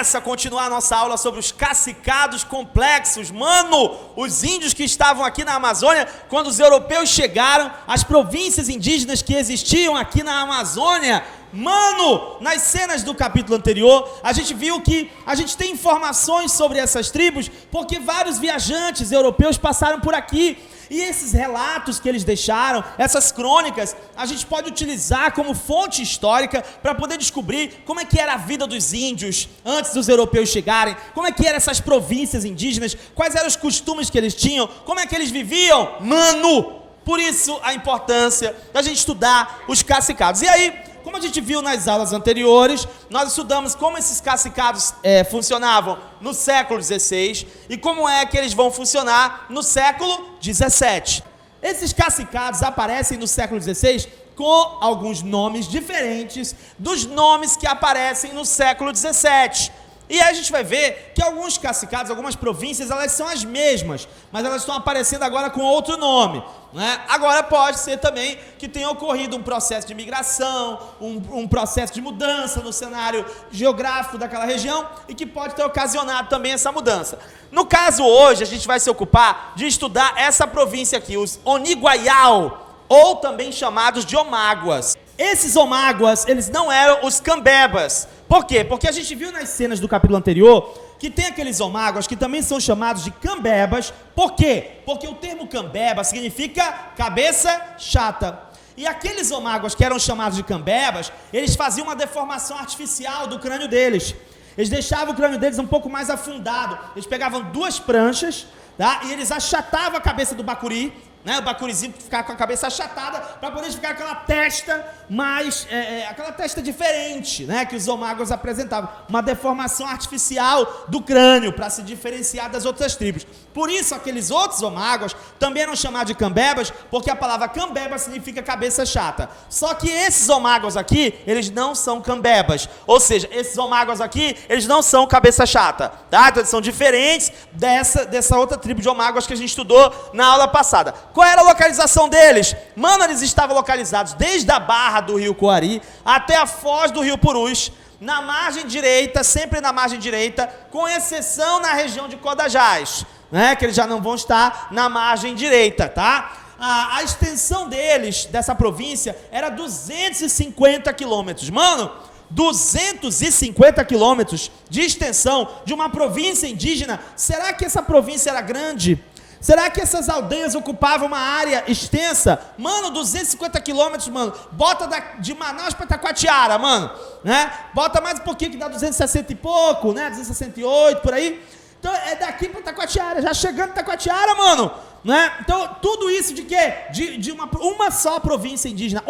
começa a continuar a nossa aula sobre os cacicados complexos. Mano, os índios que estavam aqui na Amazônia, quando os europeus chegaram, as províncias indígenas que existiam aqui na Amazônia, mano, nas cenas do capítulo anterior, a gente viu que a gente tem informações sobre essas tribos, porque vários viajantes europeus passaram por aqui. E esses relatos que eles deixaram, essas crônicas, a gente pode utilizar como fonte histórica para poder descobrir como é que era a vida dos índios antes dos europeus chegarem, como é que eram essas províncias indígenas, quais eram os costumes que eles tinham, como é que eles viviam, mano. Por isso a importância da gente estudar os cacicados. E aí, como a gente viu nas aulas anteriores, nós estudamos como esses cacicados funcionavam no século XVI e como é que eles vão funcionar no século XVII. Esses cacicados aparecem no século XVI com alguns nomes diferentes dos nomes que aparecem no século XVII. E aí a gente vai ver que alguns cacicados, algumas províncias, elas são as mesmas, mas elas estão aparecendo agora com outro nome, né? Agora pode ser também que tenha ocorrido um processo de migração, um processo de mudança no cenário geográfico daquela região e que pode ter ocasionado também essa mudança. No caso hoje, a gente vai se ocupar de estudar essa província aqui, os Oniguaial, ou também chamados de Omáguas. Esses Omáguas, eles não eram os Cambebas. Por quê? Porque a gente viu nas cenas do capítulo anterior que tem aqueles Omáguas que também são chamados de Cambebas. Por quê? Porque o termo Cambeba significa cabeça chata. E aqueles Omáguas que eram chamados de Cambebas, eles faziam uma deformação artificial do crânio deles. Eles deixavam o crânio deles um pouco mais afundado. Eles pegavam duas pranchas, tá? E eles achatavam a cabeça do bacuri, né? O bacurizinho ficava com a cabeça achatada para poder ficar aquela testa mais, aquela testa diferente, né? Que os Omáguas apresentavam, uma deformação artificial do crânio para se diferenciar das outras tribos. Por isso aqueles outros Omáguas também eram chamados de Cambebas, porque a palavra Cambeba significa cabeça chata. Só que esses Omáguas aqui, eles não são Cambebas, ou seja, esses Omáguas aqui, eles não são cabeça chata, tá? Então eles são diferentes dessa outra tribo de Omáguas que a gente estudou na aula passada. Qual era a localização deles? Mano, eles estavam localizados desde a barra do rio Coari até a foz do rio Purus, na margem direita, sempre na margem direita, com exceção na região de Codajás, né? Que eles já não vão estar na margem direita, tá? A extensão deles, dessa província, era 250 quilômetros. Mano, 250 quilômetros de extensão de uma província indígena. Será que essa província era grande? Será que essas aldeias ocupavam uma área extensa? Mano, 250 quilômetros, mano. Bota de Manaus para Taquatiara, mano, né? Bota mais um pouquinho que dá 260 e pouco, né? 268, por aí. Então é daqui para Taquatiara, já chegando em Taquatiara, mano, né? Então tudo isso de quê? De uma só província indígena,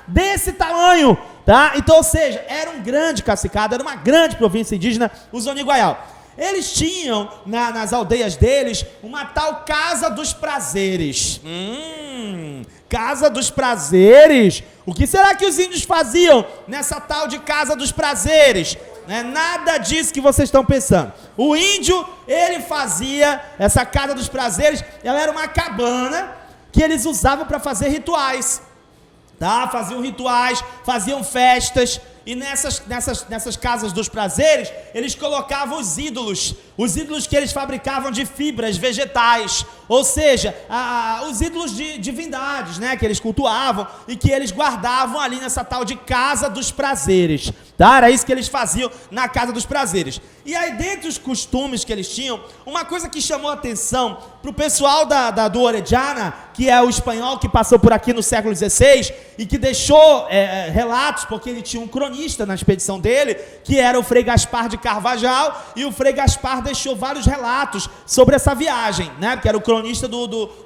desse tamanho, tá? Então, ou seja, era um grande cacicado, era uma grande província indígena, os Oniguaial. Eles tinham nas aldeias deles uma tal Casa dos Prazeres. Casa dos Prazeres. O que será que os índios faziam nessa tal de Casa dos Prazeres? Não é nada disso que vocês estão pensando. O índio, ele fazia essa Casa dos Prazeres, ela era uma cabana que eles usavam para fazer rituais, tá? Faziam rituais, faziam festas. E nessas casas dos prazeres, eles colocavam os ídolos que eles fabricavam de fibras vegetais, ou seja, os ídolos de divindades, né, que eles cultuavam e que eles guardavam ali nessa tal de Casa dos Prazeres, tá? Era isso que eles faziam na Casa dos Prazeres. E aí, dentre os costumes que eles tinham, uma coisa que chamou a atenção para o pessoal do Orellana, que é o espanhol que passou por aqui no século XVI e que deixou relatos, porque ele tinha um cronista na expedição dele, que era o Frei Gaspar de Carvajal, e o Frei Gaspar deixou vários relatos sobre essa viagem, né? Porque era o cronista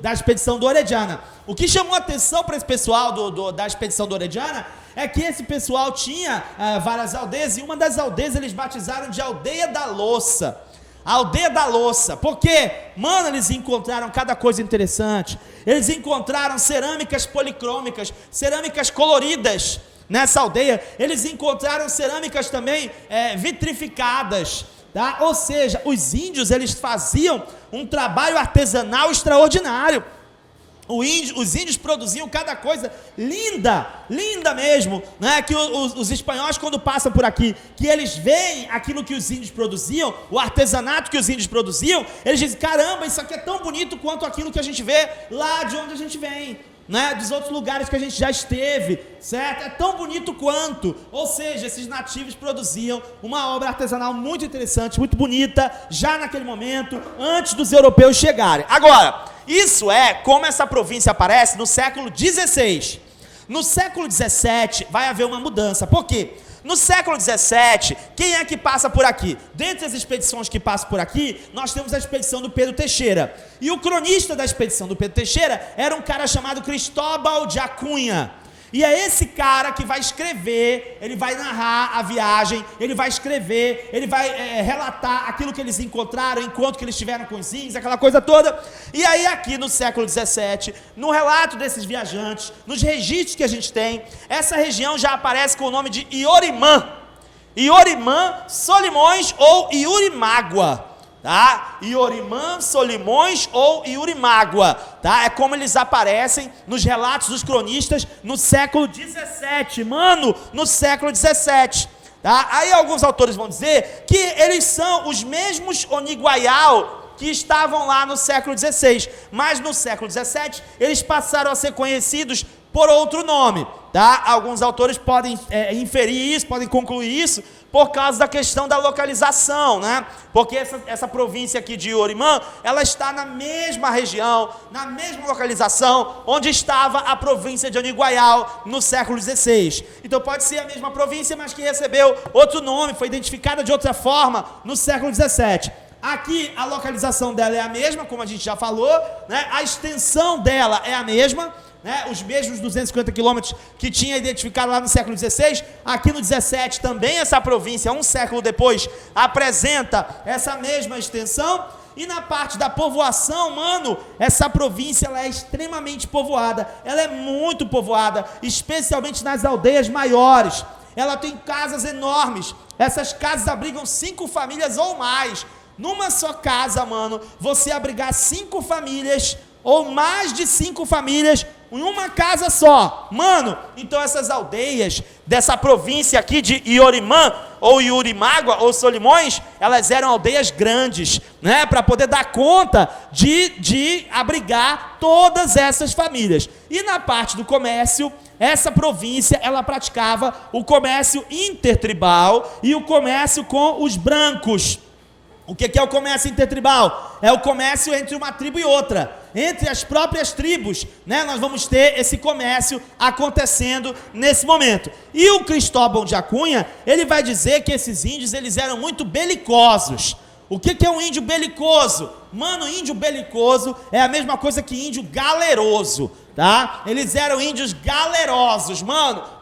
da expedição do Orellana. O que chamou a atenção para esse pessoal da expedição do Orellana é que esse pessoal tinha várias aldeias, e uma das aldeias eles batizaram de Aldeia da Louça. A Aldeia da Louça, porque, mano, eles encontraram cada coisa interessante. Eles encontraram cerâmicas policrômicas, cerâmicas coloridas nessa aldeia. Eles encontraram cerâmicas também vitrificadas, tá? Ou seja, os índios, eles faziam um trabalho artesanal extraordinário. Os índios produziam cada coisa linda, linda mesmo, né? Que os espanhóis, quando passam por aqui, que eles veem aquilo que os índios produziam, o artesanato que os índios produziam, eles dizem, caramba, isso aqui é tão bonito quanto aquilo que a gente vê lá de onde a gente vem, né? Dos outros lugares que a gente já esteve, certo? É tão bonito quanto. Ou seja, esses nativos produziam uma obra artesanal muito interessante, muito bonita, já naquele momento, antes dos europeus chegarem. Agora, isso é como essa província aparece no século XVI. No século XVII vai haver uma mudança. Por quê? No século XVII, quem é que passa por aqui? Dentre as expedições que passam por aqui, nós temos a expedição do Pedro Teixeira. E o cronista da expedição do Pedro Teixeira era um cara chamado Cristóbal de Acunha. E é esse cara que vai escrever, ele vai narrar a viagem, ele vai escrever, ele vai relatar aquilo que eles encontraram, enquanto que eles estiveram com os índios, aquela coisa toda. E aí aqui no século XVII, no relato desses viajantes, nos registros que a gente tem, essa região já aparece com o nome de Iorimã. Iorimã, Solimões ou Iurimágua. Tá? Iorimã, Solimões ou Iurimágua, tá? É como eles aparecem nos relatos dos cronistas no século XVII, no século XVII, tá? Aí alguns autores vão dizer que eles são os mesmos Oniguaial que estavam lá no século XVI, mas no século XVII eles passaram a ser conhecidos por outro nome, tá? Alguns autores podem inferir isso, podem concluir isso por causa da questão da localização, né? Porque essa província aqui de Iorimã, ela está na mesma região, na mesma localização onde estava a província de Oniguaial no século XVI. Então pode ser a mesma província, mas que recebeu outro nome, foi identificada de outra forma no século XVII. Aqui a localização dela é a mesma, como a gente já falou, né? A extensão dela é a mesma, né? Os mesmos 250 quilômetros que tinha identificado lá no século XVI, aqui no 17 também essa província, um século depois, apresenta essa mesma extensão. E na parte da povoação, essa província ela é extremamente povoada, ela é muito povoada, especialmente nas aldeias maiores. Ela tem casas enormes, essas casas abrigam 5 famílias ou mais. Numa só casa, você abrigar 5 famílias ou mais de 5 famílias em uma casa só, então essas aldeias dessa província aqui de Iorimã, ou Iurimágua, ou Solimões, elas eram aldeias grandes, né, para poder dar conta de abrigar todas essas famílias. E na parte do comércio, essa província, ela praticava o comércio intertribal e o comércio com os brancos. O que é o comércio intertribal? É o comércio entre uma tribo e outra, entre as próprias tribos, né? Nós vamos ter esse comércio acontecendo nesse momento. E o Cristóbal de Acunha, ele vai dizer que esses índios, eles eram muito belicosos. O que é um índio belicoso? Índio belicoso é a mesma coisa que índio galeroso, tá? Eles eram índios galerosos,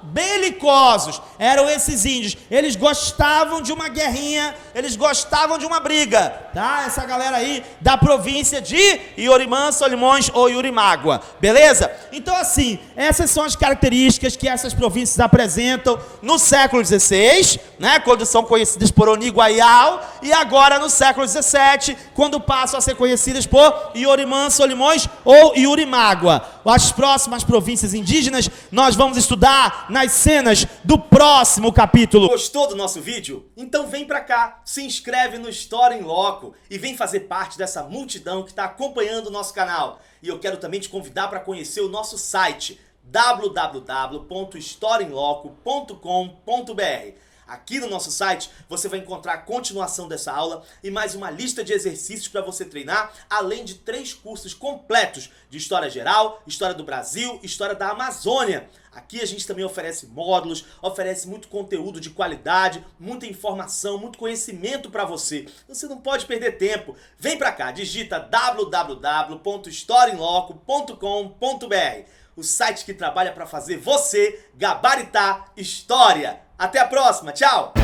belicosos, eram esses índios. Eles gostavam de uma guerrinha, eles gostavam de uma briga, tá? Essa galera aí da província de Iorimã, Solimões ou Iurimágua, beleza? Então assim, essas são as características que essas províncias apresentam no século XVI, né? Quando são conhecidas por Oniguaial, e agora no século XVII, quando passam a ser conhecidas por Iorimã, Solimões ou Iurimágua. As próximas províncias indígenas nós vamos estudar nas cenas do próximo capítulo. Gostou do nosso vídeo? Então vem pra cá, se inscreve no História em Loco e vem fazer parte dessa multidão que está acompanhando o nosso canal. E eu quero também te convidar para conhecer o nosso site www.historiaemloco.com.br. Aqui no nosso site você vai encontrar a continuação dessa aula e mais uma lista de exercícios para você treinar, além de 3 cursos completos de História Geral, História do Brasil, História da Amazônia. Aqui a gente também oferece módulos, oferece muito conteúdo de qualidade, muita informação, muito conhecimento para você. Você não pode perder tempo. Vem para cá, digita www.historiaemloco.com.br, o site que trabalha para fazer você gabaritar história. Até a próxima, tchau!